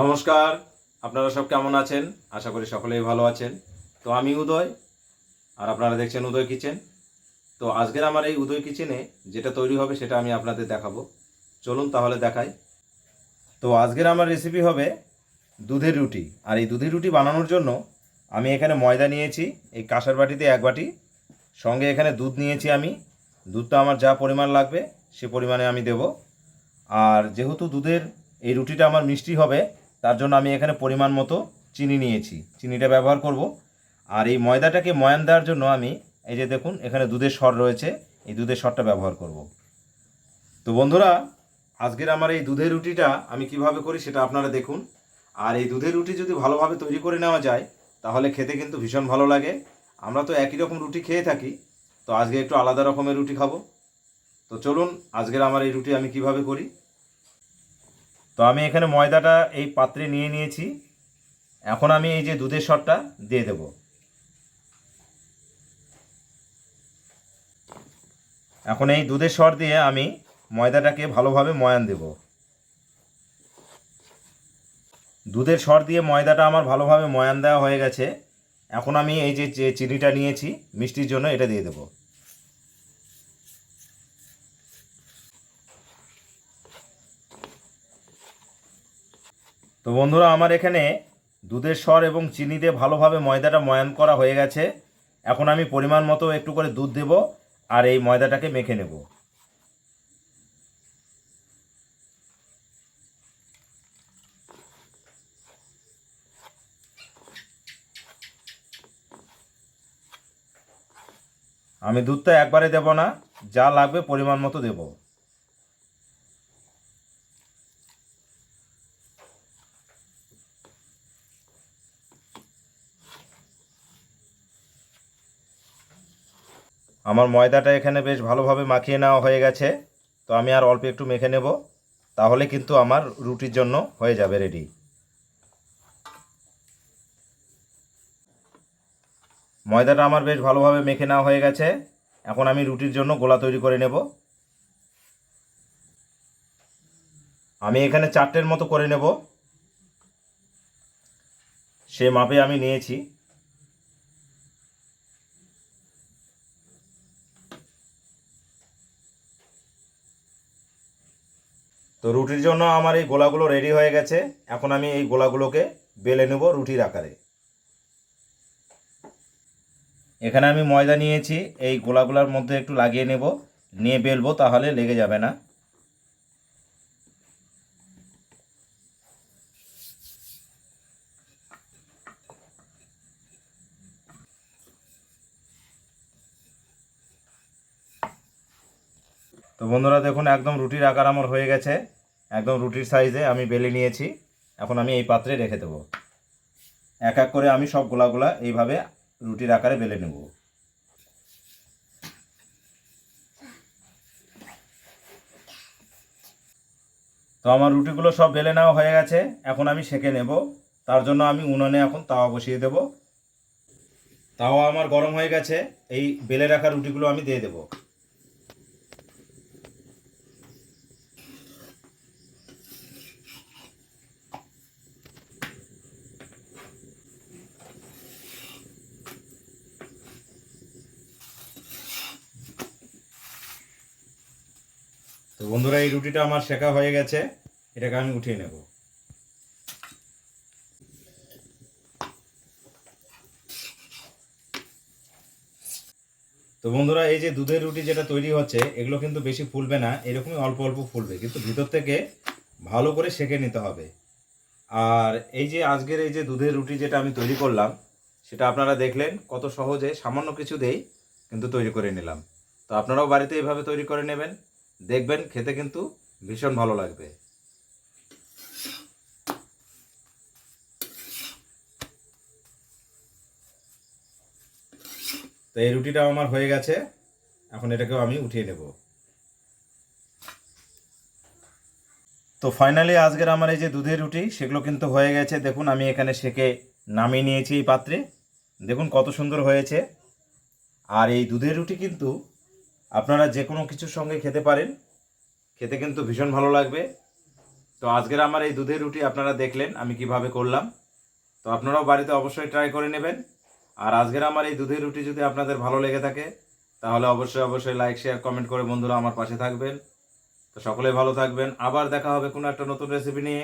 নমস্কার, আপনারা সব কেমন আছেন? আশা করি সকলেই ভালো আছেন। তো আমি উদয়, আর আপনারা দেখছেন উদয় কিচেন। তো আজকের আমার এই উদয় কিচেনে যেটা তৈরি হবে সেটা আমি আপনাদের দেখাবো। চলুন তাহলে দেখাই। তো আজকের আমার রেসিপি হবে দুধের রুটি। আর এই দুধের রুটি বানানোর জন্য আমি এখানে ময়দা নিয়েছি, এই কাঁসার বাটিতে 1 বাটি। সঙ্গে এখানে দুধ নিয়েছি আমি। দুধটা আমার যা পরিমাণ লাগবে সে পরিমাণে আমি দেব। আর যেহেতু দুধের এই রুটিটা আমার মিষ্টি হবে, তার জন্য আমি এখানে পরিমাণ মতো চিনি নিয়েছি, চিনিটা ব্যবহার করব। আর এই ময়দাটাকে ময়ান দেওয়ার জন্য আমি এই যে দেখুন এখানে দুধের সর রয়েছে, এই দুধের সরটা ব্যবহার করব। তো বন্ধুরা, আজকের আমার এই দুধের রুটিটা আমি কিভাবে করি সেটা আপনারা দেখুন। আর এই দুধের রুটি যদি ভালোভাবে তৈরি করে নেওয়া যায় তাহলে খেতে কিন্তু ভীষণ ভালো লাগে। আমরা তো একই রকম রুটি খেয়ে থাকি, তো আজকে একটু আলাদা রকমের রুটি খাবো। তো চলুন আজকের আমার এই রুটি আমি কিভাবে করি। তো আমি এখানে ময়দাটা এই পাত্রে নিয়ে নিয়েছি। এখন আমি এই যে দুধের সরটা দিয়ে দেব। এখন এই দুধের সর দিয়ে আমি ময়দাটাকে ভালোভাবে ময়ান দেব। দুধের সর দিয়ে ময়দাটা আমার ভালোভাবে ময়ান দেওয়া হয়ে গেছে। এখন আমি এই যে চিনিটা নিয়েছি মিষ্টির জন্য, এটা দিয়ে দেব। তো বন্ধুরা, আমার এখানে দুধের সর এবং চিনি দিয়ে ভালোভাবে ময়দাটা ময়ান করা হয়ে গেছে। এখন আমি পরিমাণ মতো একটু করে দুধ দেব আর এই ময়দাটাকে মেখে নেব। আমি দুধটা একবারে দেব না, যা লাগবে পরিমাণ মতো দেব। আমার ময়দাটা এখানে বেশ ভালোভাবে মাখিয়ে নেওয়া হয়ে গেছে। তো আমি আর অল্প একটু মেখে নেব, তাহলে কিন্তু আমার রুটির জন্য হয়ে যাবে রেডি। ময়দাটা আমার বেশ ভালোভাবে মেখে নেওয়া হয়ে গেছে। এখন আমি রুটির জন্য গোলা তৈরি করে নেব। আমি এখানে 4টের মতো করে নেব, সে মাপে আমি নিয়েছি। তো রুটির জন্য আমার এই গোলাগুলো রেডি হয়ে গেছে। এখন আমি এই গোলাগুলোকে বেলে নেব রুটির আকারে। এখানে আমি ময়দা নিয়েছি, এই গোলাগুলোর মধ্যে একটু লাগিয়ে নেব, নিয়ে বেলবো, তাহলে লেগে যাবে না। তো বন্ধুরা দেখুন, একদম রুটির আকার আমার হয়ে গেছে, একদম রুটির সাইজে আমি বেলে নিয়েছি। এখন আমি এই পাত্রে রেখে দেবো। এক এক করে আমি সব গোলাগুলা এইভাবে রুটির আকারে বেলে নেব। তো আমার রুটিগুলো সব বেলে নেওয়া হয়ে গেছে। এখন আমি সেঁকে নেব। তার জন্য আমি উনুনে এখন তাওয়া বসিয়ে দেব। তাওয়া আমার গরম হয়ে গেছে, এই বেলে রাখা রুটিগুলো আমি দিয়ে দেব। তো বন্ধুরা, এই রুটিটা আমার সেঁকা হয়ে গেছে, এটাকে আমি উঠিয়ে নেব। তো বন্ধুরা, এই যে দুধের রুটি যেটা তৈরি হচ্ছে, এগুলো কিন্তু বেশি ফুলবে না, এরকমই অল্প অল্প ফুলবে, কিন্তু ভিতর থেকে ভালো করে সেঁকে নিতে হবে। আর এই যে আজকের এই যে দুধের রুটি যেটা আমি তৈরি করলাম, সেটা আপনারা দেখলেন কত সহজে সামান্য কিছু দিয়েই কিন্তু তৈরি করে নিলাম। তো আপনারাও বাড়িতে এইভাবে তৈরি করে নেবেন, দেখবেন খেতে কিন্তু ভীষণ ভালো লাগবে। তো এই রুটিটাও আমার হয়ে গেছে, এখন এটাকেও আমি উঠিয়ে নেব। তো ফাইনালি আজকের আমার এই যে দুধের রুটি সেগুলো কিন্তু হয়ে গেছে। দেখুন আমি এখানে সেকে নামিয়ে নিয়েছি এই পাত্রে, দেখুন কত সুন্দর হয়েছে। আর এই দুধের রুটি কিন্তু আপনারা যে কোনো কিছুর সঙ্গে খেতে পারেন, খেতে কিন্তু ভীষণ ভালো লাগবে। তো আজকের আমার এই দুধের রুটি আপনারা দেখলেন আমি কিভাবে করলাম। তো আপনারাও বাড়িতে অবশ্যই ট্রাই করে নেবেন। আর আজকের আমার এই দুধের রুটি যদি আপনাদের ভালো লেগে থাকে তাহলে অবশ্যই লাইক শেয়ার কমেন্ট করে বন্ধুরা আমার পাশে থাকবেন। তো সকলেই ভালো থাকবেন, আবার দেখা হবে কোনো একটা নতুন রেসিপি নিয়ে।